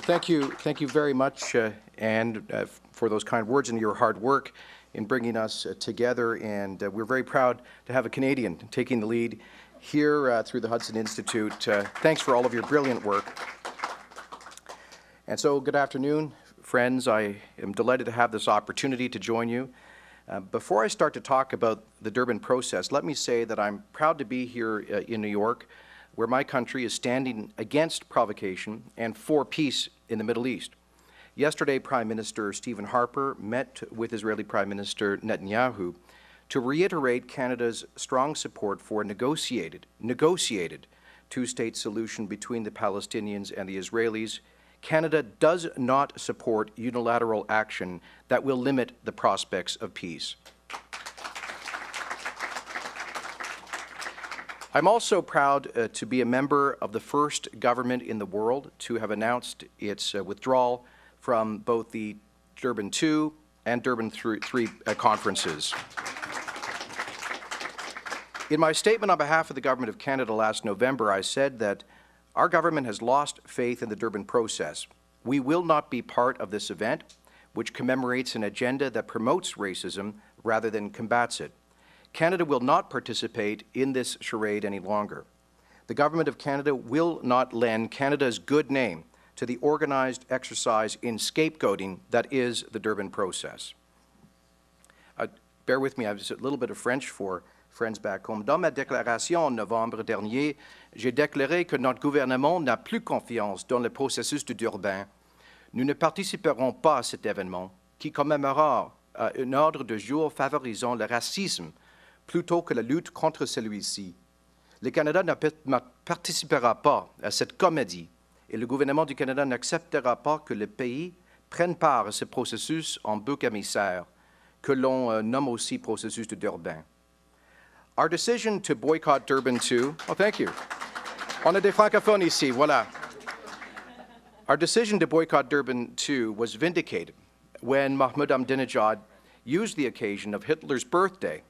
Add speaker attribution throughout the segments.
Speaker 1: thank you very much, for those kind words and your hard work in bringing us together. And we're very proud to have a Canadian taking the lead here through the Hudson Institute. Thanks for all of your brilliant work. And so, good afternoon, friends. I am delighted to have this opportunity to join you. Before I start to talk about the Durban process, let me say that I'm proud to be here in New York, where my country is standing against provocation and for peace in the Middle East. Yesterday, Prime Minister Stephen Harper met with Israeli Prime Minister Netanyahu to reiterate Canada's strong support for a negotiated two-state solution between the Palestinians and the Israelis. Canada does not support unilateral action that will limit the prospects of peace. I'm also proud to be a member of the first government in the world to have announced its withdrawal from both the Durban II and Durban III conferences. In my statement on behalf of the Government of Canada last November, I said that our government has lost faith in the Durban process. We will not be part of this event, which commemorates an agenda that promotes racism rather than combats it. Canada will not participate in this charade any longer. The Government of Canada will not lend Canada's good name to the organized exercise in scapegoating that is the Durban process. Bear with me, I have just a little bit of French for friends back home. Dans ma déclaration en novembre dernier, j'ai déclaré que notre gouvernement n'a plus confiance dans le processus de Durban. Nous ne participerons pas à cet événement qui commémorera un ordre de jour favorisant le racisme plutôt que la lutte contre celui-ci. Le Canada ne participera pas à cette comédie et le gouvernement du Canada n'acceptera pas que le pays prenne part à ce processus en bouc émissaire, que l'on nomme aussi processus de Durban. Our decision to boycott Durban II, oh thank you. On a des francophones ici, voilà. Our decision to boycott Durban II was vindicated when Mahmoud Ahmadinejad used the occasion of Hitler's birthday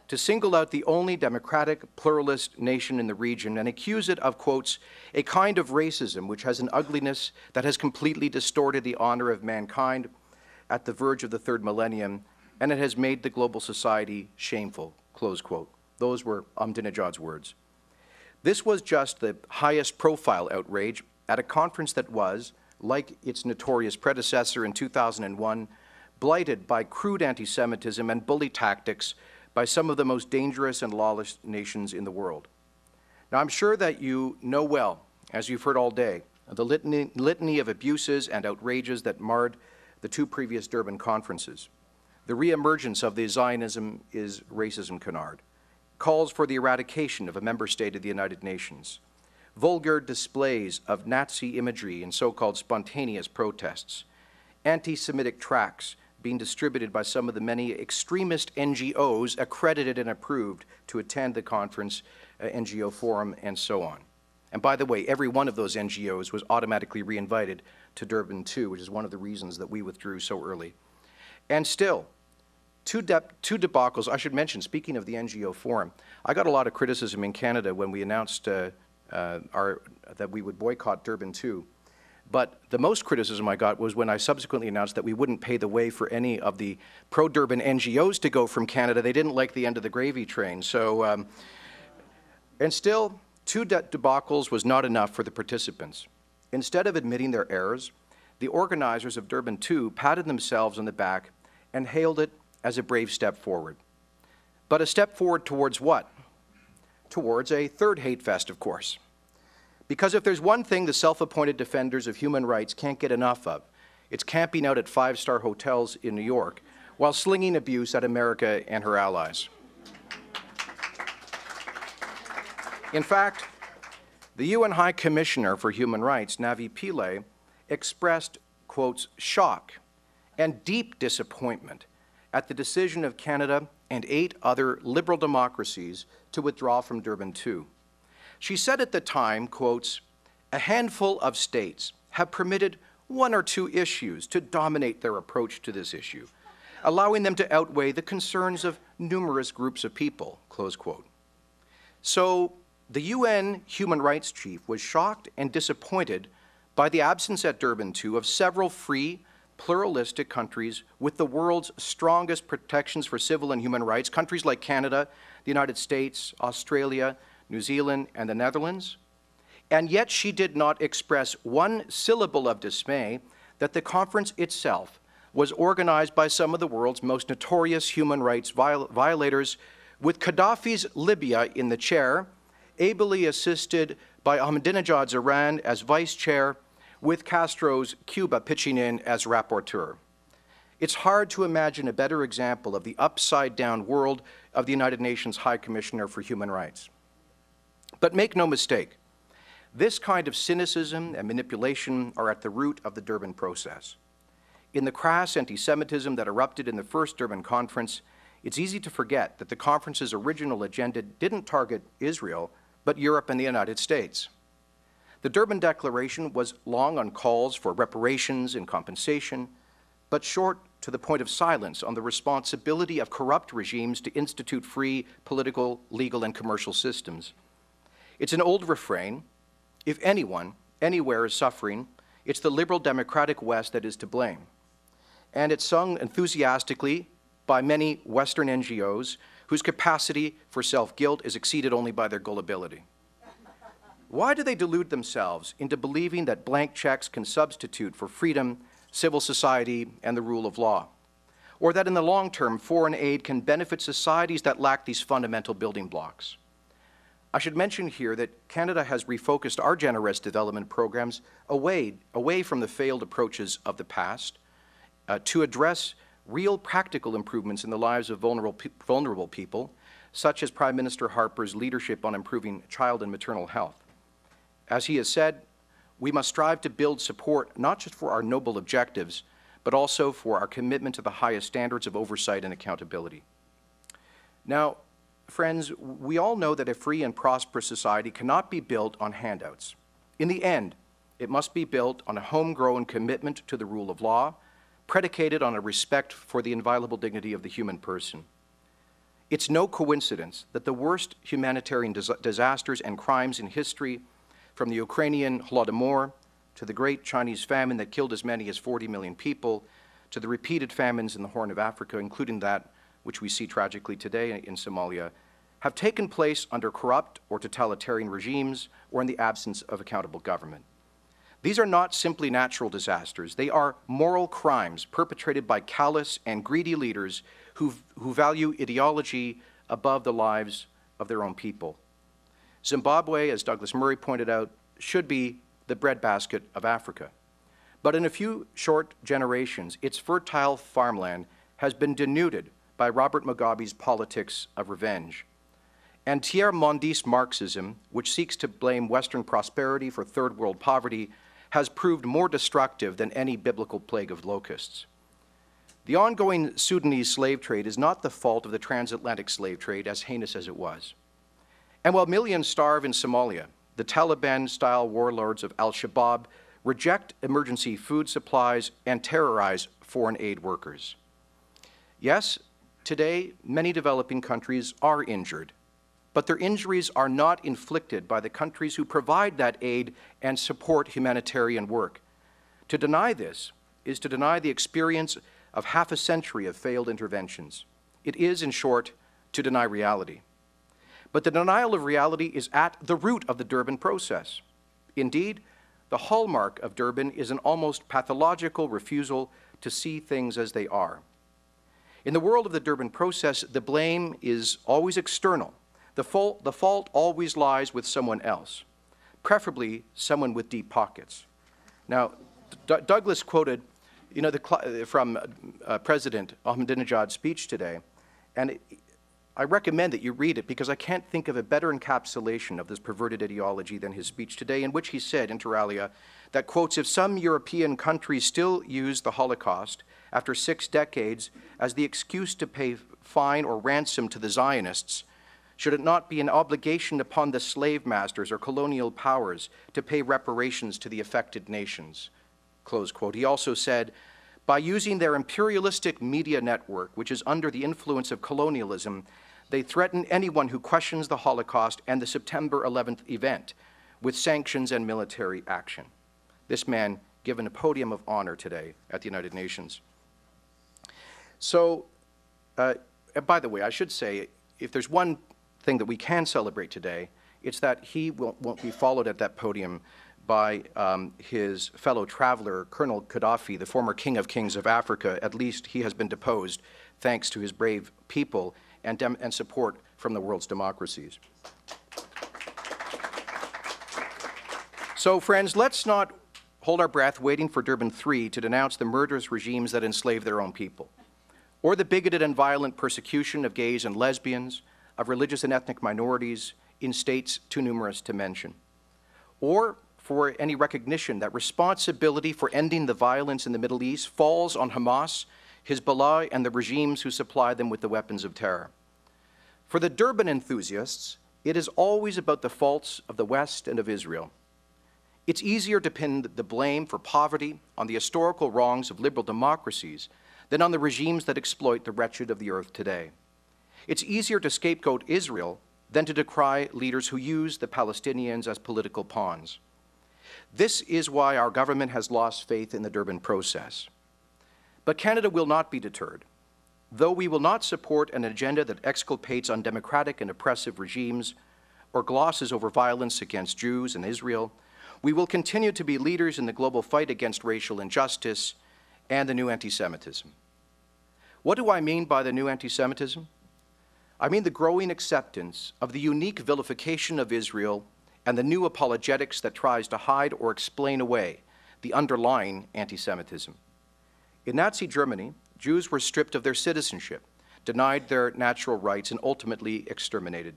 Speaker 1: to single out the only democratic, pluralist nation in the region and accuse it of, quotes, a kind of racism which has an ugliness that has completely distorted the honor of mankind at the verge of the third millennium, and it has made the global society shameful, close quote. Those were Ahmadinejad's words. This was just the highest profile outrage at a conference that was, like its notorious predecessor in 2001, blighted by crude anti-Semitism and bully tactics by some of the most dangerous and lawless nations in the world. Now, I'm sure that you know well, as you've heard all day, the litany of abuses and outrages that marred the two previous Durban conferences. The reemergence of the Zionism is racism canard, calls for the eradication of a member state of the United Nations, vulgar displays of Nazi imagery in so-called spontaneous protests, anti-Semitic tracts being distributed by some of the many extremist NGOs accredited and approved to attend the conference, NGO forum, and so on. And by the way, every one of those NGOs was automatically reinvited to Durban II, which is one of the reasons that we withdrew so early. And still, two debacles, I should mention, speaking of the NGO forum, I got a lot of criticism in Canada when we announced that we would boycott Durban II. But the most criticism I got was when I subsequently announced that we wouldn't pay the way for any of the pro-Durban NGOs to go from Canada. They didn't like the end of the gravy train. So, and still, two debacles was not enough for the participants. Instead of admitting their errors, the organizers of Durban II patted themselves on the back and hailed it as a brave step forward. But a step forward towards what? Towards a third hate fest, of course. Because if there's one thing the self-appointed defenders of human rights can't get enough of, it's camping out at five-star hotels in New York while slinging abuse at America and her allies. In fact, the UN High Commissioner for Human Rights, Navi Pillay, expressed, quotes, shock and deep disappointment at the decision of Canada and 8 other liberal democracies to withdraw from Durban II. She said at the time, quotes, a handful of states have permitted 1 or 2 issues to dominate their approach to this issue, allowing them to outweigh the concerns of numerous groups of people, close quote. So the UN human rights chief was shocked and disappointed by the absence at Durban, too, of several free, pluralistic countries with the world's strongest protections for civil and human rights, countries like Canada, the United States, Australia, New Zealand, and the Netherlands. And yet she did not express one syllable of dismay that the conference itself was organized by some of the world's most notorious human rights violators, with Gaddafi's Libya in the chair, ably assisted by Ahmadinejad's Iran as vice chair, with Castro's Cuba pitching in as rapporteur. It's hard to imagine a better example of the upside-down world of the United Nations High Commissioner for Human Rights. But make no mistake, this kind of cynicism and manipulation are at the root of the Durban process. In the crass anti-Semitism that erupted in the first Durban conference, it's easy to forget that the conference's original agenda didn't target Israel, but Europe and the United States. The Durban Declaration was long on calls for reparations and compensation, but short to the point of silence on the responsibility of corrupt regimes to institute free political, legal, and commercial systems. It's an old refrain: if anyone, anywhere is suffering, it's the liberal democratic West that is to blame. And it's sung enthusiastically by many Western NGOs whose capacity for self-guilt is exceeded only by their gullibility. Why do they delude themselves into believing that blank checks can substitute for freedom, civil society, and the rule of law? Or that in the long term, foreign aid can benefit societies that lack these fundamental building blocks? I should mention here that Canada has refocused our generous development programs away from the failed approaches of the past to address real practical improvements in the lives of vulnerable people, such as Prime Minister Harper's leadership on improving child and maternal health. As he has said, we must strive to build support not just for our noble objectives, but also for our commitment to the highest standards of oversight and accountability. Now, friends, we all know that a free and prosperous society cannot be built on handouts. In the end, it must be built on a homegrown commitment to the rule of law, predicated on a respect for the inviolable dignity of the human person. It's no coincidence that the worst humanitarian disasters and crimes in history, from the Ukrainian Holodomor to the great Chinese famine that killed as many as 40 million people, to the repeated famines in the Horn of Africa, including that which we see tragically today in Somalia, have taken place under corrupt or totalitarian regimes or in the absence of accountable government. These are not simply natural disasters. They are moral crimes perpetrated by callous and greedy leaders who value ideology above the lives of their own people. Zimbabwe, as Douglas Murray pointed out, should be the breadbasket of Africa. But in a few short generations, its fertile farmland has been denuded by Robert Mugabe's politics of revenge. And tiers-mondiste Marxism, which seeks to blame Western prosperity for third world poverty, has proved more destructive than any biblical plague of locusts. The ongoing Sudanese slave trade is not the fault of the transatlantic slave trade, as heinous as it was. And while millions starve in Somalia, the Taliban-style warlords of al-Shabaab reject emergency food supplies and terrorize foreign aid workers. Yes, today, many developing countries are injured, but their injuries are not inflicted by the countries who provide that aid and support humanitarian work. To deny this is to deny the experience of half a century of failed interventions. It is, in short, to deny reality. But the denial of reality is at the root of the Durban process. Indeed, the hallmark of Durban is an almost pathological refusal to see things as they are. In the world of the Durban process, the blame is always external. The fault always lies with someone else, preferably someone with deep pockets. Now, Douglas quoted, from President Ahmadinejad's speech today, and I recommend that you read it because I can't think of a better encapsulation of this perverted ideology than his speech today, in which he said, inter alia, that, quotes, if some European countries still use the Holocaust after 6 decades as the excuse to pay fine or ransom to the Zionists, should it not be an obligation upon the slave masters or colonial powers to pay reparations to the affected nations? Close quote. He also said, by using their imperialistic media network, which is under the influence of colonialism, they threaten anyone who questions the Holocaust and the September 11th event with sanctions and military action. this man given a podium of honor today at the United Nations. So, by the way, I should say, if there's one thing that we can celebrate today, it's that he won't be followed at that podium by his fellow traveler, Colonel Gaddafi, the former King of Kings of Africa. At least he has been deposed thanks to his brave people and support from the world's democracies. So, friends, let's not hold our breath waiting for Durban III to denounce the murderous regimes that enslave their own people, or the bigoted and violent persecution of gays and lesbians, of religious and ethnic minorities in states too numerous to mention, or for any recognition that responsibility for ending the violence in the Middle East falls on Hamas, Hezbollah, and the regimes who supply them with the weapons of terror. For the Durban enthusiasts, it is always about the faults of the West and of Israel. It's easier to pin the blame for poverty on the historical wrongs of liberal democracies than on the regimes that exploit the wretched of the earth today. It's easier to scapegoat Israel than to decry leaders who use the Palestinians as political pawns. This is why our government has lost faith in the Durban process. But Canada will not be deterred. Though we will not support an agenda that exculpates undemocratic and oppressive regimes or glosses over violence against Jews and Israel, we will continue to be leaders in the global fight against racial injustice and the new anti-Semitism. What do I mean by the new anti-Semitism? I mean the growing acceptance of the unique vilification of Israel and the new apologetics that tries to hide or explain away the underlying anti-Semitism. In Nazi Germany, Jews were stripped of their citizenship, denied their natural rights, and ultimately exterminated.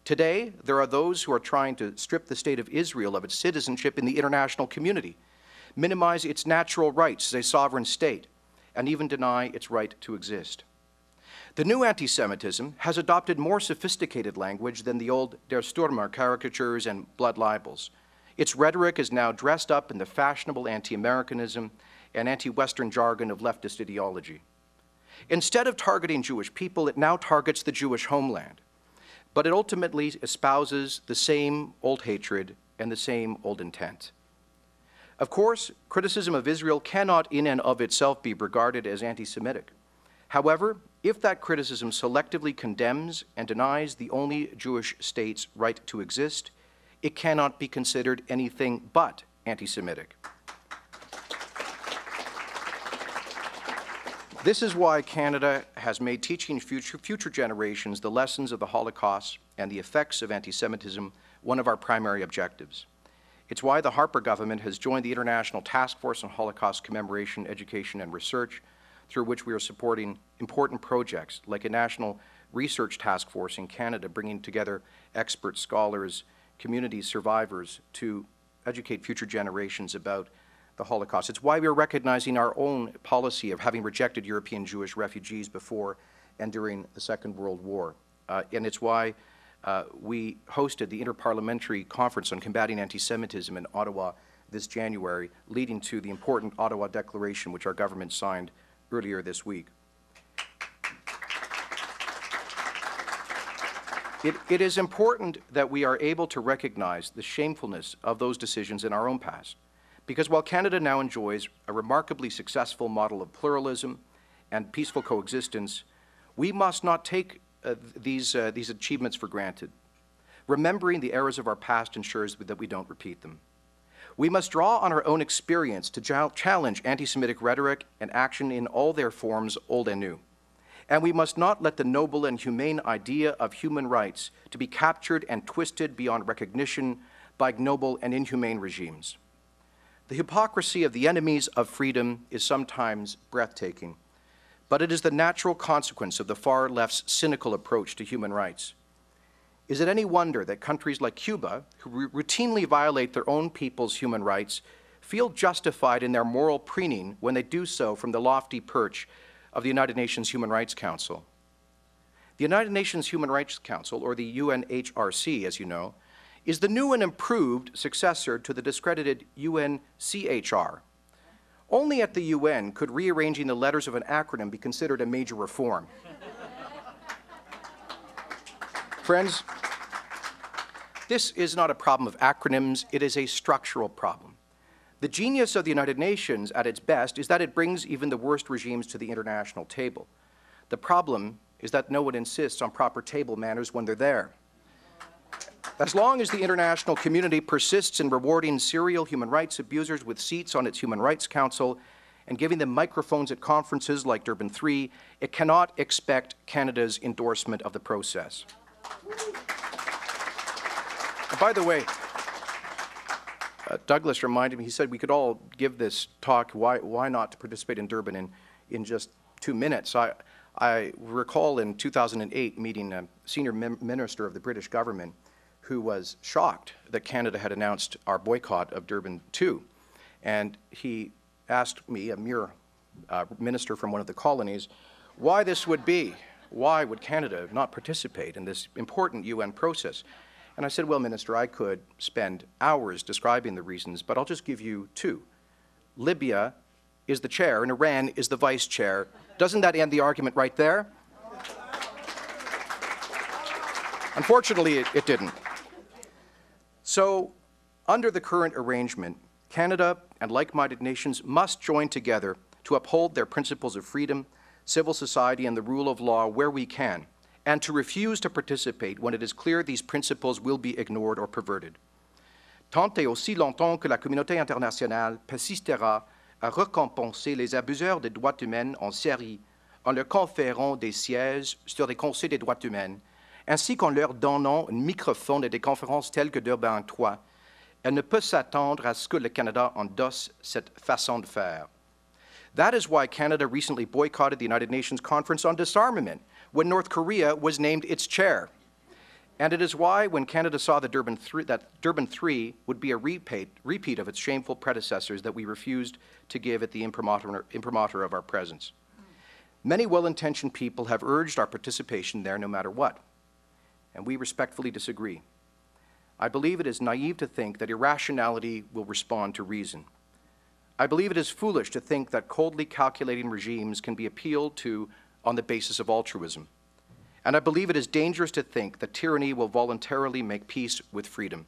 Speaker 1: Today, there are those who are trying to strip the state of Israel of its citizenship in the international community, minimize its natural rights as a sovereign state, and even deny its right to exist. The new anti-Semitism has adopted more sophisticated language than the old Der Stürmer caricatures and blood libels. Its rhetoric is now dressed up in the fashionable anti-Americanism and anti-Western jargon of leftist ideology. Instead of targeting Jewish people, it now targets the Jewish homeland. But it ultimately espouses the same old hatred and the same old intent. Of course, criticism of Israel cannot in and of itself be regarded as anti-Semitic. However, if that criticism selectively condemns and denies the only Jewish state's right to exist, it cannot be considered anything but anti-Semitic. This is why Canada has made teaching future generations the lessons of the Holocaust and the effects of anti-Semitism one of our primary objectives. It's why the Harper government has joined the International Task Force on Holocaust Commemoration, Education, and Research, through which we are supporting important projects like a national research task force in Canada, bringing together experts, scholars, community survivors to educate future generations about the Holocaust. It's why we are recognizing our own policy of having rejected European Jewish refugees before and during the Second World War. And it's why we hosted the Interparliamentary Conference on Combating Anti-Semitism in Ottawa this January, leading to the important Ottawa Declaration, which our government signed earlier this week. It is important that we are able to recognize the shamefulness of those decisions in our own past. Because while Canada now enjoys a remarkably successful model of pluralism and peaceful coexistence, we must not take these achievements for granted. Remembering the errors of our past ensures that we don't repeat them. We must draw on our own experience to challenge anti-Semitic rhetoric and action in all their forms, old and new. And we must not let the noble and humane idea of human rights to be captured and twisted beyond recognition by ignoble and inhumane regimes. The hypocrisy of the enemies of freedom is sometimes breathtaking, but it is the natural consequence of the far left's cynical approach to human rights. Is it any wonder that countries like Cuba, who routinely violate their own people's human rights, feel justified in their moral preening when they do so from the lofty perch of the United Nations Human Rights Council? The United Nations Human Rights Council, or the UNHRC, as you know, is the new and improved successor to the discredited UNCHR. Only at the UN could rearranging the letters of an acronym be considered a major reform. Friends, this is not a problem of acronyms, it is a structural problem. The genius of the United Nations at its best is that it brings even the worst regimes to the international table. The problem is that no one insists on proper table manners when they're there. As long as the international community persists in rewarding serial human rights abusers with seats on its Human Rights Council and giving them microphones at conferences like Durban 3, it cannot expect Canada's endorsement of the process. By the way, Douglas reminded me, he said we could all give this talk, why not to participate in Durban in just 2 minutes. I recall in 2008 meeting a senior minister of the British government who was shocked that Canada had announced our boycott of Durban 2. And he asked me, a mere minister from one of the colonies, why this would be. Why would Canada not participate in this important UN process? And I said, well, Minister, I could spend hours describing the reasons, but I'll just give you 2. Libya is the chair and Iran is the vice chair. Doesn't that end the argument right there? Unfortunately, it didn't. So, under the current arrangement, Canada and like-minded nations must join together to uphold their principles of freedom, civil society, and the rule of law where we can, and to refuse to participate when it is clear these principles will be ignored or perverted. Tant et aussi longtemps que la communauté internationale persistera à récompenser les abuseurs des droits humains en série en leur conférant des sièges sur les conseils des droits humains, ainsi qu'en leur donnant un microphone et des conférences telles que Durban 3, elle ne peut s'attendre à ce que le Canada endosse cette façon de faire. That is why Canada recently boycotted the United Nations Conference on Disarmament when North Korea was named its chair. And it is why, when Canada saw that Durban 3 would be a repeat of its shameful predecessors, that we refused to give it the imprimatur of our presence. Many well-intentioned people have urged our participation there no matter what, and we respectfully disagree. I believe it is naive to think that irrationality will respond to reason. I believe it is foolish to think that coldly calculating regimes can be appealed to on the basis of altruism. And I believe it is dangerous to think that tyranny will voluntarily make peace with freedom.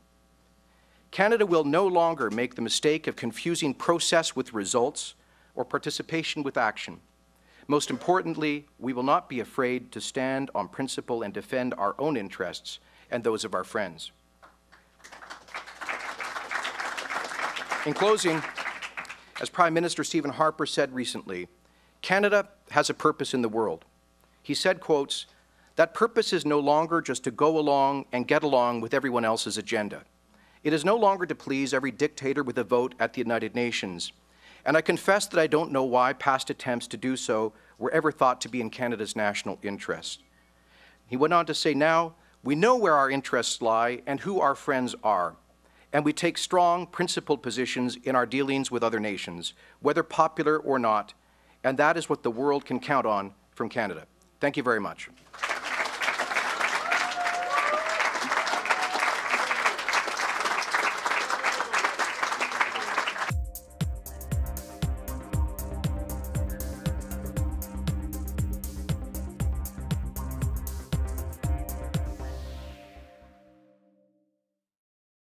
Speaker 1: Canada will no longer make the mistake of confusing process with results or participation with action. Most importantly, we will not be afraid to stand on principle and defend our own interests and those of our friends. In closing, as Prime Minister Stephen Harper said recently, Canada has a purpose in the world. He said, quotes, "That purpose is no longer just to go along and get along with everyone else's agenda. It is no longer to please every dictator with a vote at the United Nations. And I confess that I don't know why past attempts to do so were ever thought to be in Canada's national interest." He went on to say, "Now, we know where our interests lie and who our friends are. And we take strong, principled positions in our dealings with other nations, whether popular or not, and that is what the world can count on from Canada." Thank you very much.